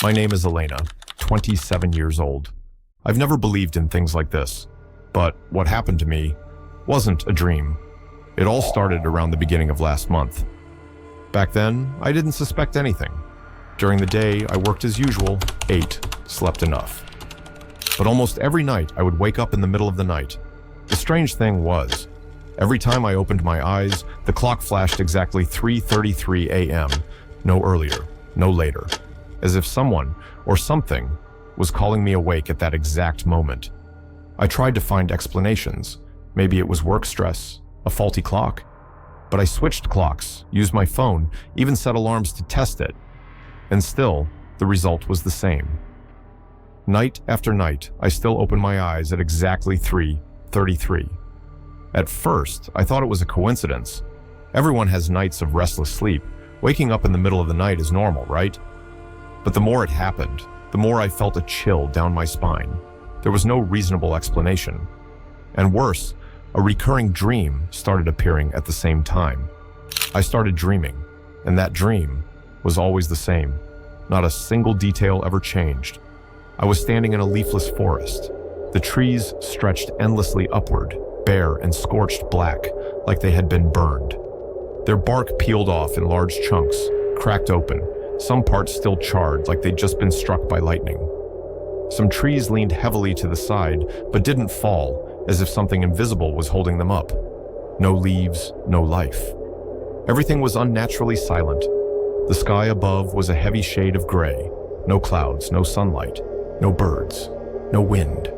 My name is Elena, 27 years old. I've never believed in things like this, but what happened to me wasn't a dream. It all started around the beginning of last month. Back then, I didn't suspect anything. During the day, I worked as usual, ate, slept enough. But almost every night, I would wake up in the middle of the night. The strange thing was, every time I opened my eyes, the clock flashed exactly 3:33 a.m., no earlier, no later, as if someone or something was calling me awake at that exact moment. I tried to find explanations. Maybe it was work stress, a faulty clock. But I switched clocks, used my phone, even set alarms to test it. And still, the result was the same. Night after night, I still opened my eyes at exactly 3:33. At first, I thought it was a coincidence. Everyone has nights of restless sleep. Waking up in the middle of the night is normal, right? But the more it happened, the more I felt a chill down my spine. There was no reasonable explanation. And worse, a recurring dream started appearing at the same time. I started dreaming, and that dream was always the same. Not a single detail ever changed. I was standing in a leafless forest. The trees stretched endlessly upward, bare and scorched black, like they had been burned. Their bark peeled off in large chunks, cracked open, some parts still charred like they'd just been struck by lightning. Some trees leaned heavily to the side, but didn't fall, as if something invisible was holding them up. No leaves, no life. Everything was unnaturally silent. The sky above was a heavy shade of gray. No clouds, no sunlight, no birds, no wind.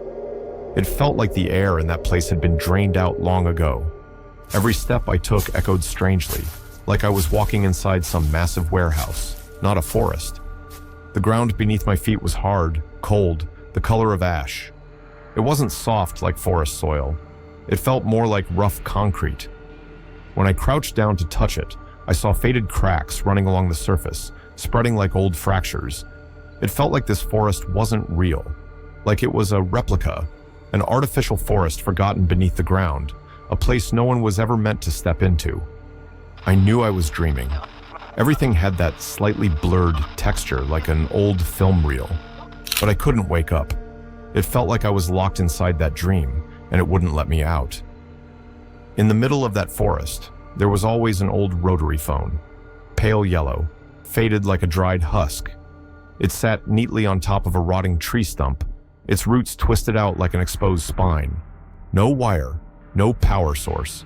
It felt like the air in that place had been drained out long ago. Every step I took echoed strangely, like I was walking inside some massive warehouse, not a forest. The ground beneath my feet was hard, cold, the color of ash. It wasn't soft like forest soil. It felt more like rough concrete. When I crouched down to touch it, I saw faded cracks running along the surface, spreading like old fractures. It felt like this forest wasn't real, like it was a replica, an artificial forest forgotten beneath the ground, a place no one was ever meant to step into. I knew I was dreaming. Everything had that slightly blurred texture like an old film reel, but I couldn't wake up. It felt like I was locked inside that dream, and it wouldn't let me out. In the middle of that forest, there was always an old rotary phone, pale yellow, faded like a dried husk. It sat neatly on top of a rotting tree stump, its roots twisted out like an exposed spine. No wire, no power source.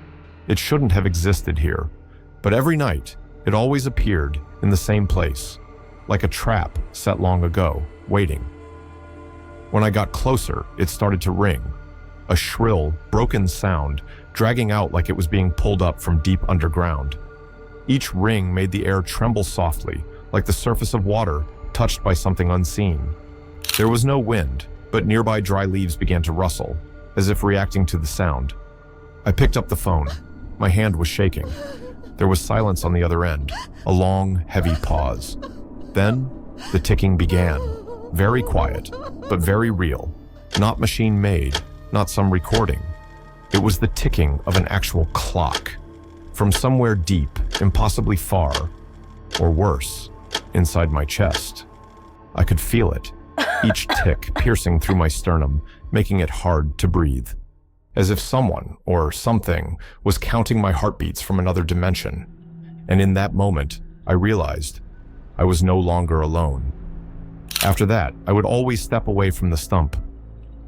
It shouldn't have existed here, but every night, it always appeared in the same place, like a trap set long ago, waiting. When I got closer, it started to ring, a shrill, broken sound, dragging out like it was being pulled up from deep underground. Each ring made the air tremble softly, like the surface of water touched by something unseen. There was no wind, but nearby dry leaves began to rustle, as if reacting to the sound. I picked up the phone. My hand was shaking. There was silence on the other end, a long, heavy pause. Then, the ticking began. Very quiet, but very real. Not machine-made, not some recording. It was the ticking of an actual clock. From somewhere deep, impossibly far, or worse, inside my chest. I could feel it, each tick piercing through my sternum, making it hard to breathe. As if someone, or something, was counting my heartbeats from another dimension. And in that moment, I realized I was no longer alone. After that, I would always step away from the stump.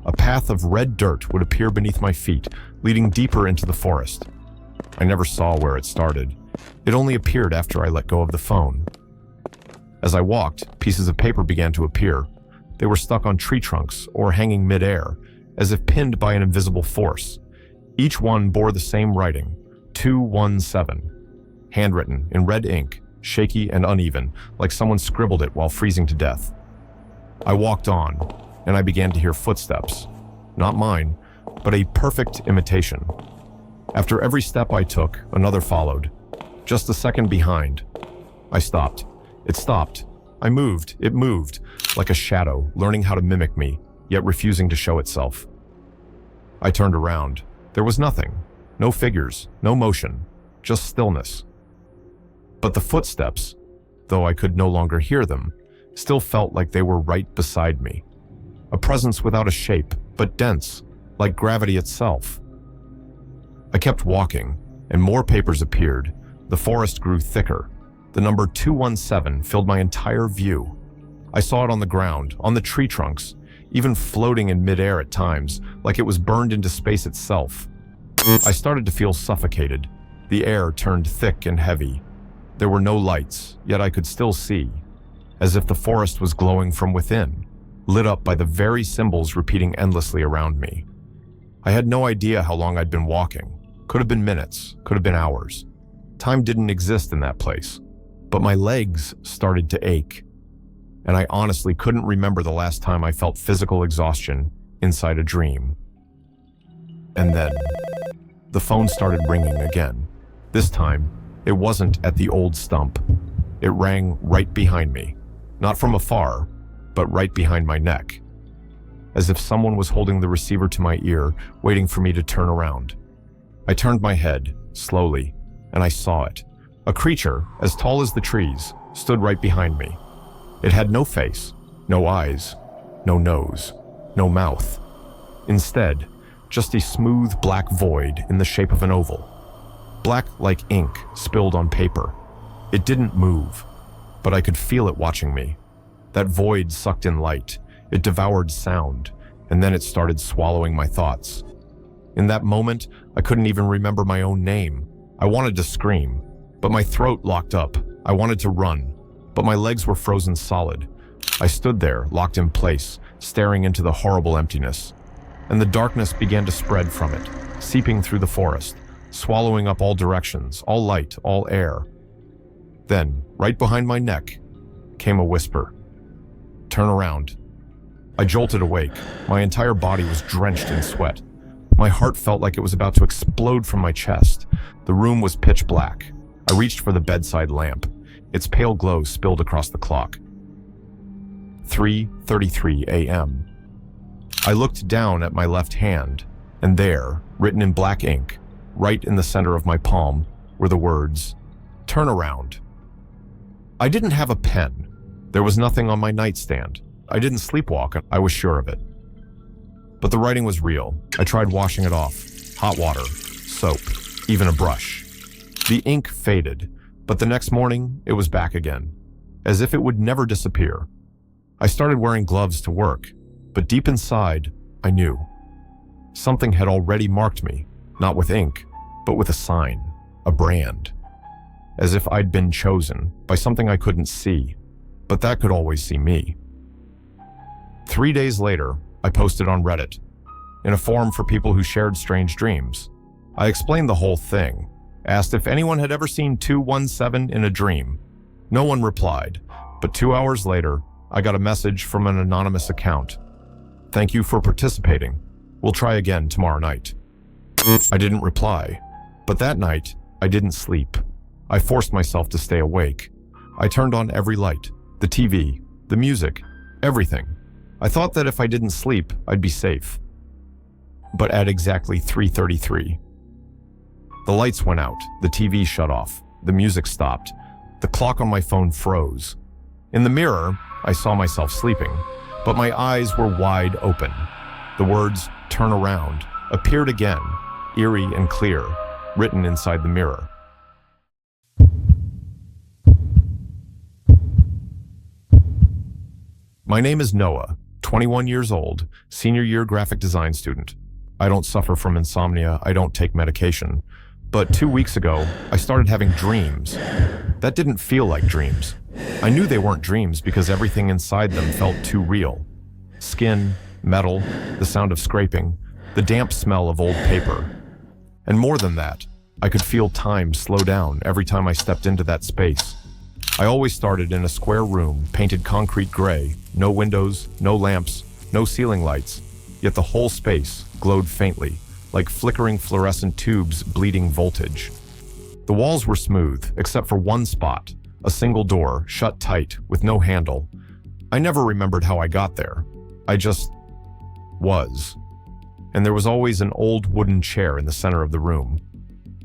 A path of red dirt would appear beneath my feet, leading deeper into the forest. I never saw where it started. It only appeared after I let go of the phone. As I walked, pieces of paper began to appear. They were stuck on tree trunks or hanging mid-air, as if pinned by an invisible force. Each one bore the same writing, 217, handwritten in red ink, shaky and uneven, like someone scribbled it while freezing to death. I walked on, and I began to hear footsteps. Not mine, but a perfect imitation. After every step I took, another followed. Just a second behind. I stopped. It stopped. I moved. It moved, like a shadow, learning how to mimic me, yet refusing to show itself. I turned around. There was nothing. No figures, no motion, just stillness. But the footsteps, though I could no longer hear them, still felt like they were right beside me. A presence without a shape, but dense, like gravity itself. I kept walking, and more papers appeared. The forest grew thicker. The number 217 filled my entire view. I saw it on the ground, on the tree trunks, even floating in midair at times, like it was burned into space itself. I started to feel suffocated. The air turned thick and heavy. There were no lights, yet I could still see, as if the forest was glowing from within, lit up by the very symbols repeating endlessly around me. I had no idea how long I'd been walking. Could have been minutes, could have been hours. Time didn't exist in that place, but my legs started to ache, and I honestly couldn't remember the last time I felt physical exhaustion inside a dream. And then, the phone started ringing again. This time, it wasn't at the old stump. It rang right behind me, not from afar, but right behind my neck, as if someone was holding the receiver to my ear, waiting for me to turn around. I turned my head, slowly, and I saw it. A creature, as tall as the trees, stood right behind me. It had no face, no eyes, no nose, no mouth. Instead, just a smooth black void in the shape of an oval. Black like ink spilled on paper. It didn't move, but I could feel it watching me. That void sucked in light. It devoured sound, and then it started swallowing my thoughts. In that moment, I couldn't even remember my own name. I wanted to scream, but my throat locked up. I wanted to run, but my legs were frozen solid. I stood there, locked in place, staring into the horrible emptiness. And the darkness began to spread from it, seeping through the forest, swallowing up all directions, all light, all air. Then, right behind my neck, came a whisper. "Turn around." I jolted awake. My entire body was drenched in sweat. My heart felt like it was about to explode from my chest. The room was pitch black. I reached for the bedside lamp. Its pale glow spilled across the clock. 3:33 a.m. I looked down at my left hand, and there, written in black ink, right in the center of my palm, were the words, "Turn around." I didn't have a pen. There was nothing on my nightstand. I didn't sleepwalk, I was sure of it. But the writing was real. I tried washing it off. Hot water, soap, even a brush. The ink faded, but the next morning, it was back again, as if it would never disappear. I started wearing gloves to work, but deep inside, I knew. Something had already marked me, not with ink, but with a sign, a brand. As if I'd been chosen by something I couldn't see, but that could always see me. 3 days later, I posted on Reddit, in a forum for people who shared strange dreams. I explained the whole thing, asked if anyone had ever seen 217 in a dream. No one replied, but 2 hours later, I got a message from an anonymous account. "Thank you for participating. We'll try again tomorrow night." I didn't reply, but that night, I didn't sleep. I forced myself to stay awake. I turned on every light, the TV, the music, everything. I thought that if I didn't sleep, I'd be safe. But at exactly 3:33, the lights went out, the TV shut off, the music stopped, the clock on my phone froze. In the mirror, I saw myself sleeping, but my eyes were wide open. The words, "Turn around," appeared again, eerie and clear, written inside the mirror. My name is Noah, 21 years old, senior year graphic design student. I don't suffer from insomnia, I don't take medication. But 2 weeks ago, I started having dreams. That didn't feel like dreams. I knew they weren't dreams because everything inside them felt too real. Skin, metal, the sound of scraping, the damp smell of old paper. And more than that, I could feel time slow down every time I stepped into that space. I always started in a square room, painted concrete gray, no windows, no lamps, no ceiling lights, yet the whole space glowed faintly, like flickering fluorescent tubes bleeding voltage. The walls were smooth, except for one spot, a single door, shut tight, with no handle. I never remembered how I got there. I just was. And there was always an old wooden chair in the center of the room.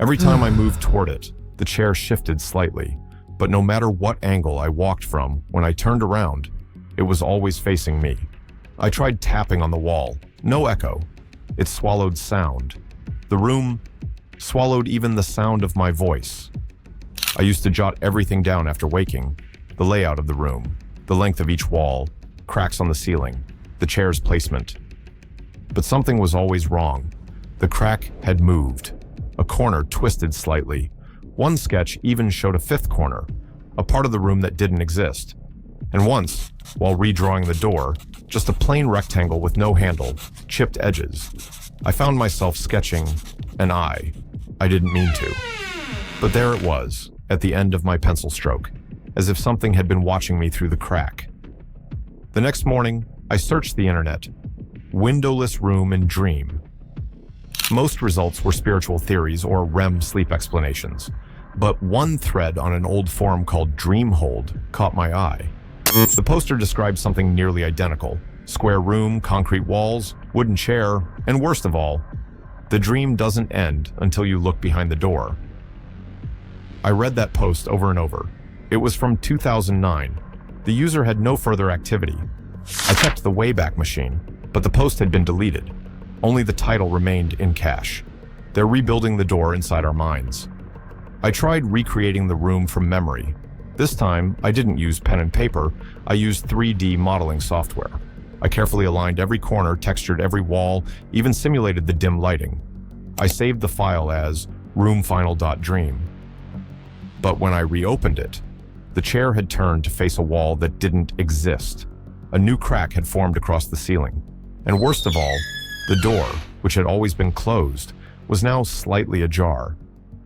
Every time I moved toward it, the chair shifted slightly, but no matter what angle I walked from, when I turned around, It was always facing me. I tried tapping on the wall. No echo. It swallowed sound. The room swallowed even the sound of my voice. I used to jot everything down after waking. The layout of the room, the length of each wall, cracks on the ceiling, the chair's placement. But something was always wrong. The crack had moved. A corner twisted slightly. One sketch even showed a fifth corner, a part of the room that didn't exist. And once, while redrawing the door, just a plain rectangle with no handle, chipped edges, I found myself sketching an eye. I didn't mean to. But there it was, at the end of my pencil stroke, as if something had been watching me through the crack. The next morning, I searched the internet. Windowless room and dream. Most results were spiritual theories or REM sleep explanations, but one thread on an old forum called Dreamhold caught my eye. The poster described something nearly identical. Square room, concrete walls, wooden chair, and worst of all, the dream doesn't end until you look behind the door. I read that post over and over. It was from 2009. The user had no further activity. I checked the Wayback Machine, but the post had been deleted. Only the title remained in cache. They're rebuilding the door inside our minds. I tried recreating the room from memory. This time, I didn't use pen and paper. I used 3D modeling software. I carefully aligned every corner, textured every wall, even simulated the dim lighting. I saved the file as roomfinal.dream. But when I reopened it, the chair had turned to face a wall that didn't exist. A new crack had formed across the ceiling. And worst of all, the door, which had always been closed, was now slightly ajar,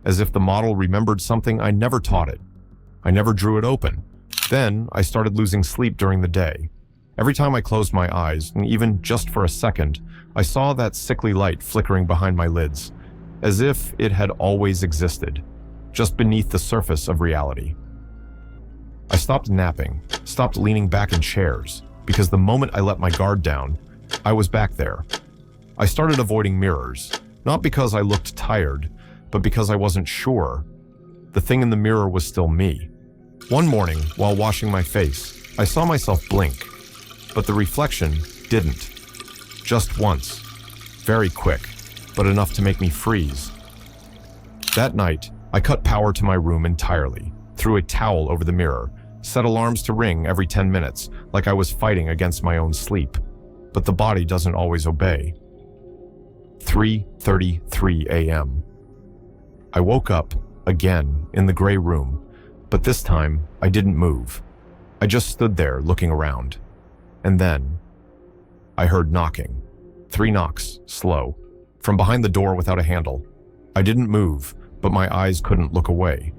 as if the model remembered something I never taught it. I never drew it open. Then I started losing sleep during the day. Every time I closed my eyes, and even just for a second, I saw that sickly light flickering behind my lids, as if it had always existed, just beneath the surface of reality. I stopped napping, stopped leaning back in chairs, because the moment I let my guard down, I was back there. I started avoiding mirrors, not because I looked tired, but because I wasn't sure. The thing in the mirror was still me. One morning, while washing my face, I saw myself blink, but the reflection didn't. Just once. Very quick, but enough to make me freeze. That night, I cut power to my room entirely, threw a towel over the mirror, set alarms to ring every 10 minutes, like I was fighting against my own sleep. But the body doesn't always obey. 3:33 a.m. I woke up, again, in the gray room, but this time, I didn't move. I just stood there looking around. And then, I heard knocking. 3 knocks, slow, from behind the door without a handle. I didn't move, but my eyes couldn't look away.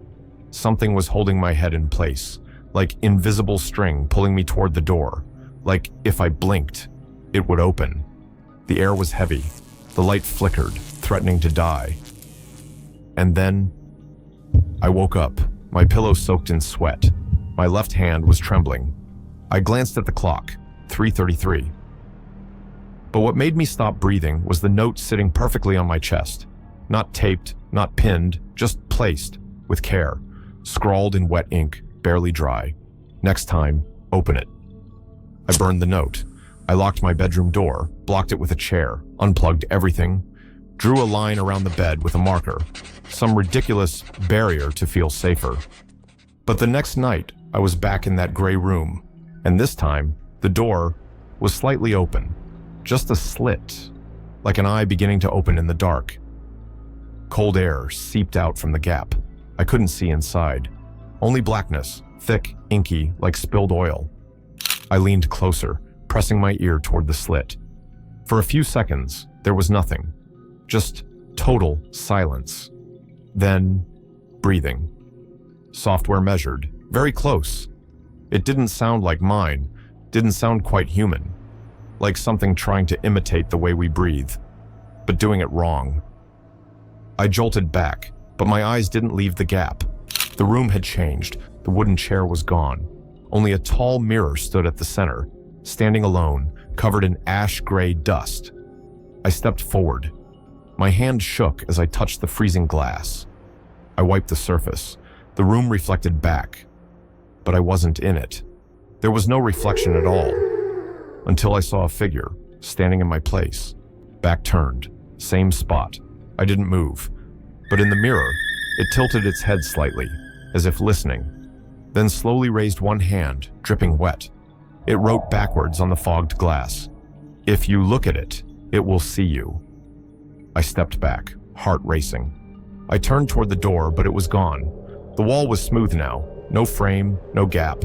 Something was holding my head in place, like invisible string pulling me toward the door, like if I blinked, it would open. The air was heavy. The light flickered, threatening to die. And then, I woke up, my pillow soaked in sweat. My left hand was trembling. I glanced at the clock, 3:33. But what made me stop breathing was the note sitting perfectly on my chest. Not taped, not pinned, just placed, with care. Scrawled in wet ink, barely dry. Next time, open it. I burned the note. I locked my bedroom door, blocked it with a chair, unplugged everything, drew a line around the bed with a marker, some ridiculous barrier to feel safer. But the next night, I was back in that gray room, and this time, the door was slightly open, just a slit, like an eye beginning to open in the dark. Cold air seeped out from the gap. I couldn't see inside. Only blackness, thick, inky, like spilled oil. I leaned closer, pressing my ear toward the slit. For a few seconds, there was nothing. Just total silence. Then, breathing. Software measured, very close. It didn't sound like mine, didn't sound quite human. Like something trying to imitate the way we breathe, but doing it wrong. I jolted back, but my eyes didn't leave the gap. The room had changed. The wooden chair was gone. Only a tall mirror stood at the center, standing alone, covered in ash-gray dust. I stepped forward. My hand shook as I touched the freezing glass. I wiped the surface. The room reflected back, but I wasn't in it. There was no reflection at all, until I saw a figure standing in my place, back turned, same spot. I didn't move, but in the mirror, it tilted its head slightly, as if listening, then slowly raised one hand, dripping wet. It wrote backwards on the fogged glass, "If you look at it, it will see you." I stepped back, heart racing. I turned toward the door, but it was gone. The wall was smooth now, no frame, no gap,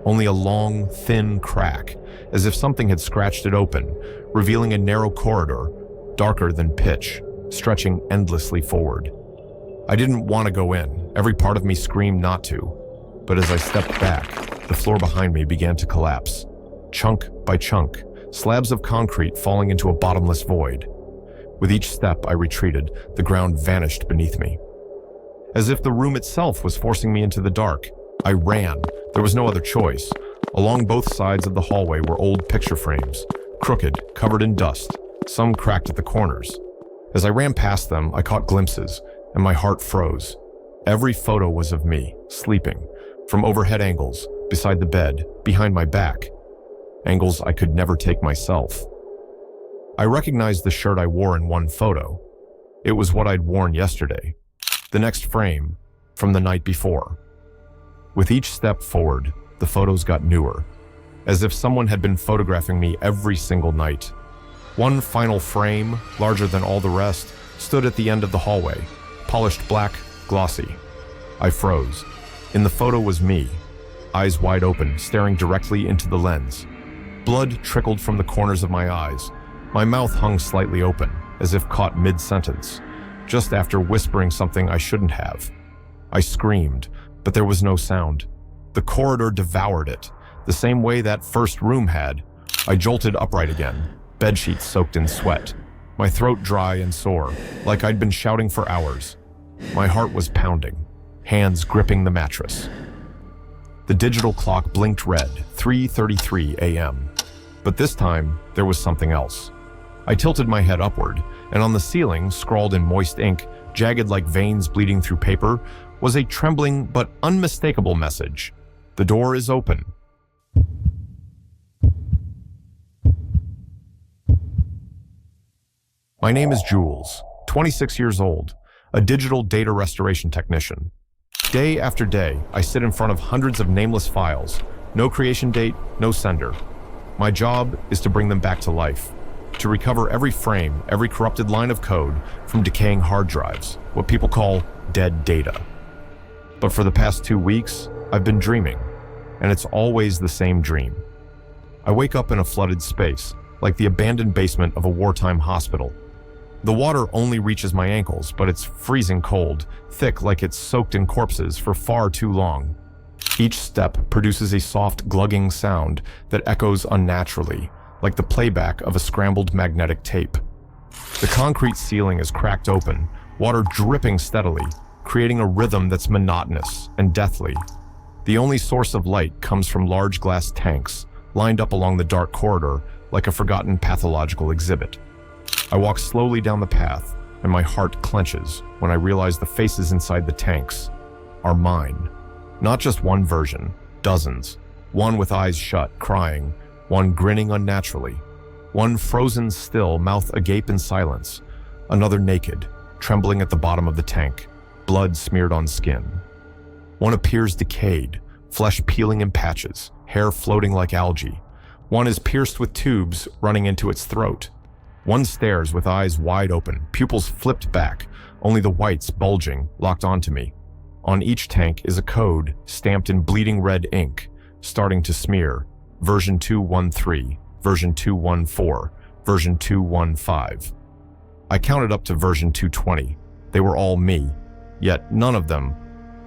only a long, thin crack, as if something had scratched it open, revealing a narrow corridor, darker than pitch, stretching endlessly forward. I didn't want to go in. Every part of me screamed not to. But as I stepped back, the floor behind me began to collapse. Chunk by chunk, slabs of concrete falling into a bottomless void. With each step I retreated, the ground vanished beneath me. As if the room itself was forcing me into the dark, I ran. There was no other choice. Along both sides of the hallway were old picture frames, crooked, covered in dust, some cracked at the corners. As I ran past them, I caught glimpses, and my heart froze. Every photo was of me, sleeping, from overhead angles, beside the bed, behind my back, angles I could never take myself. I recognized the shirt I wore in one photo. It was what I'd worn yesterday. The next frame, from the night before. With each step forward, the photos got newer, as if someone had been photographing me every single night. One final frame, larger than all the rest, stood at the end of the hallway, polished black, glossy. I froze. In the photo was me, eyes wide open, staring directly into the lens. Blood trickled from the corners of my eyes. My mouth hung slightly open, as if caught mid-sentence, just after whispering something I shouldn't have. I screamed, but there was no sound. The corridor devoured it, the same way that first room had. I jolted upright again, bedsheets soaked in sweat, my throat dry and sore, like I'd been shouting for hours. My heart was pounding, hands gripping the mattress. The digital clock blinked red, 3:33 a.m. But this time, there was something else. I tilted my head upward, and on the ceiling, scrawled in moist ink, jagged like veins bleeding through paper, was a trembling but unmistakable message. "The door is open." My name is Jules, 26 years old, a digital data restoration technician. Day after day, I sit in front of hundreds of nameless files, no creation date, no sender. My job is to bring them back to life, to recover every frame, every corrupted line of code from decaying hard drives, what people call dead data. But for the past 2 weeks, I've been dreaming, and it's always the same dream. I wake up in a flooded space, like the abandoned basement of a wartime hospital. The water only reaches my ankles, but it's freezing cold, thick like it's soaked in corpses for far too long. Each step produces a soft, glugging sound that echoes unnaturally, like the playback of a scrambled magnetic tape. The concrete ceiling is cracked open, water dripping steadily, creating a rhythm that's monotonous and deathly. The only source of light comes from large glass tanks, lined up along the dark corridor like a forgotten pathological exhibit. I walk slowly down the path, and my heart clenches when I realize the faces inside the tanks are mine. Not just one version, dozens. One with eyes shut, crying, one grinning unnaturally, one frozen still, mouth agape in silence, another naked, trembling at the bottom of the tank, blood smeared on skin. One appears decayed, flesh peeling in patches, hair floating like algae. One is pierced with tubes running into its throat. One stares with eyes wide open, pupils flipped back, only the whites bulging, locked onto me. On each tank is a code stamped in bleeding red ink, starting to smear. Version 213, version 214, version 215. I counted up to version 220. They were all me, yet none of them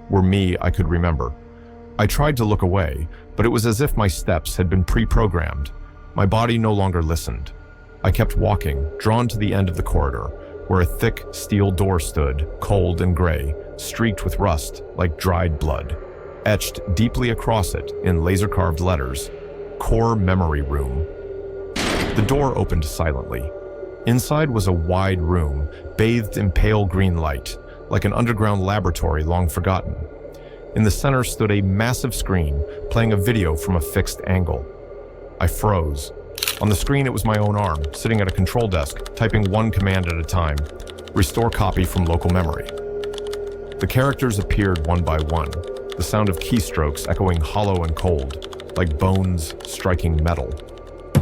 were me I could remember. I tried to look away, but it was as if my steps had been pre-programmed. My body no longer listened. I kept walking, drawn to the end of the corridor, where a thick steel door stood, cold and gray, streaked with rust like dried blood. Etched deeply across it in laser-carved letters, Core Memory Room. The door opened silently. Inside was a wide room, bathed in pale green light, like an underground laboratory long forgotten. In the center stood a massive screen playing a video from a fixed angle. I froze. On the screen, it was my own arm, sitting at a control desk, typing one command at a time: restore copy from local memory. The characters appeared one by one, the sound of keystrokes echoing hollow and cold, like bones striking metal.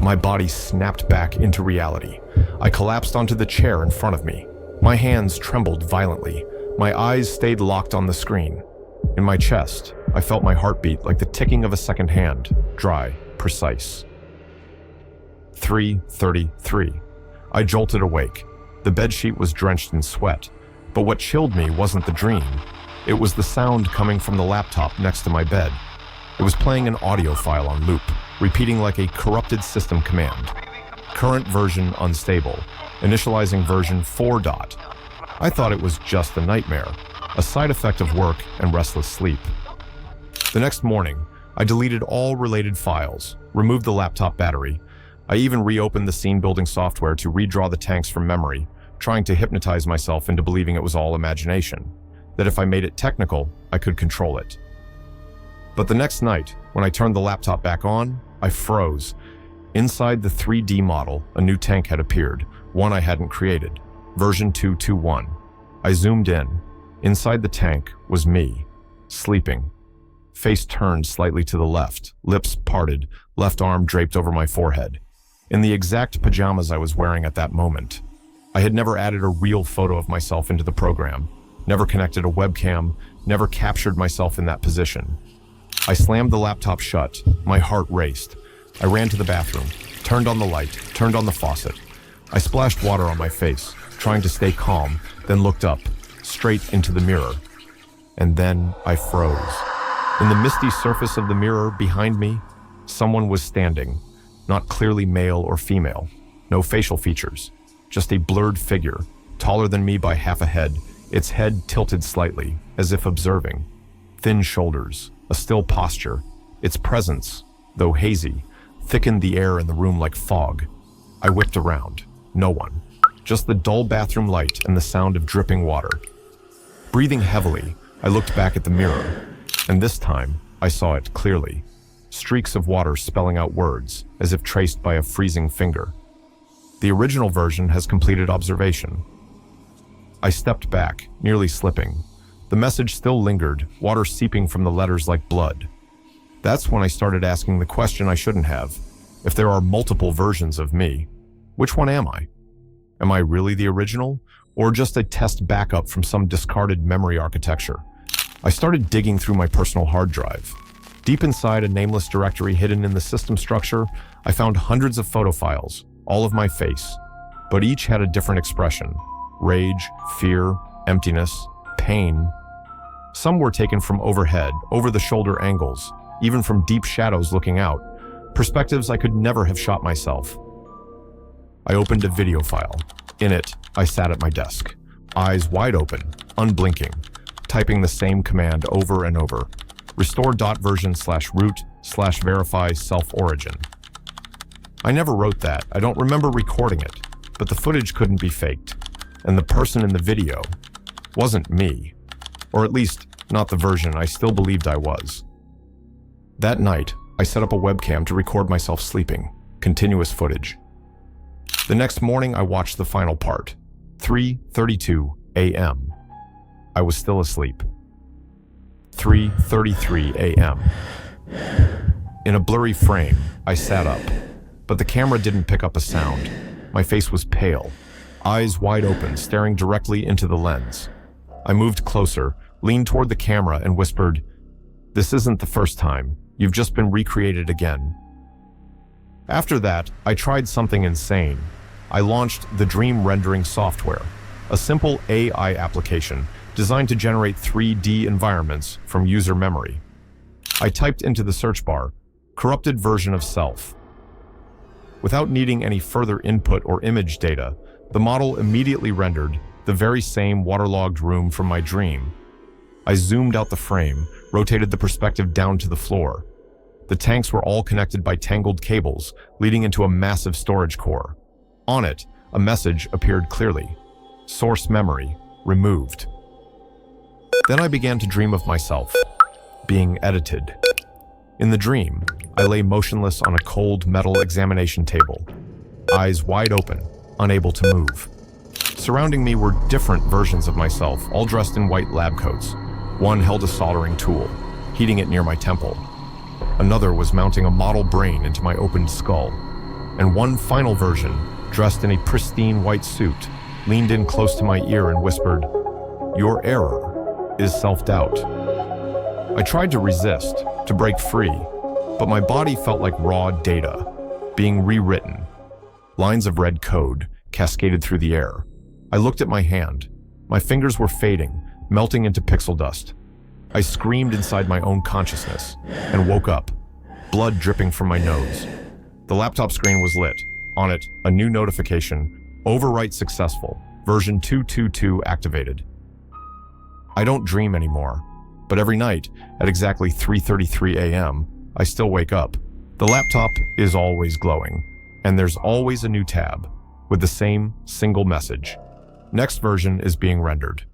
My body snapped back into reality. I collapsed onto the chair in front of me. My hands trembled violently. My eyes stayed locked on the screen. In my chest, I felt my heartbeat like the ticking of a second hand, dry, precise. 3:33. I jolted awake. The bedsheet was drenched in sweat, but what chilled me wasn't the dream. It was the sound coming from the laptop next to my bed. It was playing an audio file on loop, repeating like a corrupted system command. Current version unstable, initializing version 4. I thought it was just a nightmare, a side effect of work and restless sleep. The next morning, I deleted all related files, removed the laptop battery. I even reopened the scene-building software to redraw the tanks from memory, trying to hypnotize myself into believing it was all imagination, that if I made it technical, I could control it. But the next night, when I turned the laptop back on, I froze. Inside the 3D model, a new tank had appeared, one I hadn't created, version 221. I zoomed in. Inside the tank was me, sleeping. Face turned slightly to the left, lips parted, left arm draped over my forehead. In the exact pajamas I was wearing at that moment. I had never added a real photo of myself into the program, never connected a webcam, never captured myself in that position. I slammed the laptop shut. My heart raced. I ran to the bathroom, turned on the light, turned on the faucet. I splashed water on my face, trying to stay calm, then looked up, straight into the mirror. And then I froze. In the misty surface of the mirror behind me, someone was standing, not clearly male or female, no facial features, just a blurred figure, taller than me by half a head, its head tilted slightly, as if observing. Thin shoulders, a still posture. Its presence, though hazy, thickened the air in the room like fog. I whipped around. No one. Just the dull bathroom light and the sound of dripping water. Breathing heavily, I looked back at the mirror, and this time, I saw it clearly. Streaks of water spelling out words, as if traced by a freezing finger. The original version has completed observation. I stepped back, nearly slipping. The message still lingered, water seeping from the letters like blood. That's when I started asking the question I shouldn't have. If there are multiple versions of me, which one am I? Am I really the original, or just a test backup from some discarded memory architecture? I started digging through my personal hard drive. Deep inside a nameless directory hidden in the system structure, I found hundreds of photo files, all of my face, but each had a different expression: rage, fear, emptiness, pain. Some were taken from overhead, over-the-shoulder angles, even from deep shadows looking out, perspectives I could never have shot myself. I opened a video file. In it, I sat at my desk, eyes wide open, unblinking, typing the same command over and over: restore.version/root/verify self-origin. I never wrote that. I don't remember recording it, but the footage couldn't be faked, and the person in the video wasn't me, or at least not the version I still believed I was. That night, I set up a webcam to record myself sleeping, continuous footage. The next morning, I watched the final part, 3:32 a.m. I was still asleep. 3:33 a.m. In a blurry frame, I sat up, but the camera didn't pick up a sound. My face was pale, eyes wide open, staring directly into the lens. I moved closer, leaned toward the camera, and whispered, "This isn't the first time. You've just been recreated again." After that, I tried something insane. I launched the Dream Rendering software, a simple AI application designed to generate 3D environments from user memory. I typed into the search bar, "corrupted version of self." Without needing any further input or image data, the model immediately rendered the very same waterlogged room from my dream. I zoomed out the frame, rotated the perspective down to the floor. The tanks were all connected by tangled cables, leading into a massive storage core. On it, a message appeared clearly: source memory removed. Then I began to dream of myself, being edited. In the dream, I lay motionless on a cold metal examination table, eyes wide open, unable to move. Surrounding me were different versions of myself, all dressed in white lab coats. One held a soldering tool, heating it near my temple. Another was mounting a model brain into my opened skull. And one final version, dressed in a pristine white suit, leaned in close to my ear and whispered, "Your error is self-doubt." I tried to resist, to break free, but my body felt like raw data, being rewritten. Lines of red code cascaded through the air. I looked at my hand. My fingers were fading, melting into pixel dust. I screamed inside my own consciousness and woke up, blood dripping from my nose. The laptop screen was lit. On it, a new notification, overwrite successful, version 222 activated. I don't dream anymore, but every night at exactly 3:33 a.m., I still wake up. The laptop is always glowing, and there's always a new tab with the same single message. Next version is being rendered.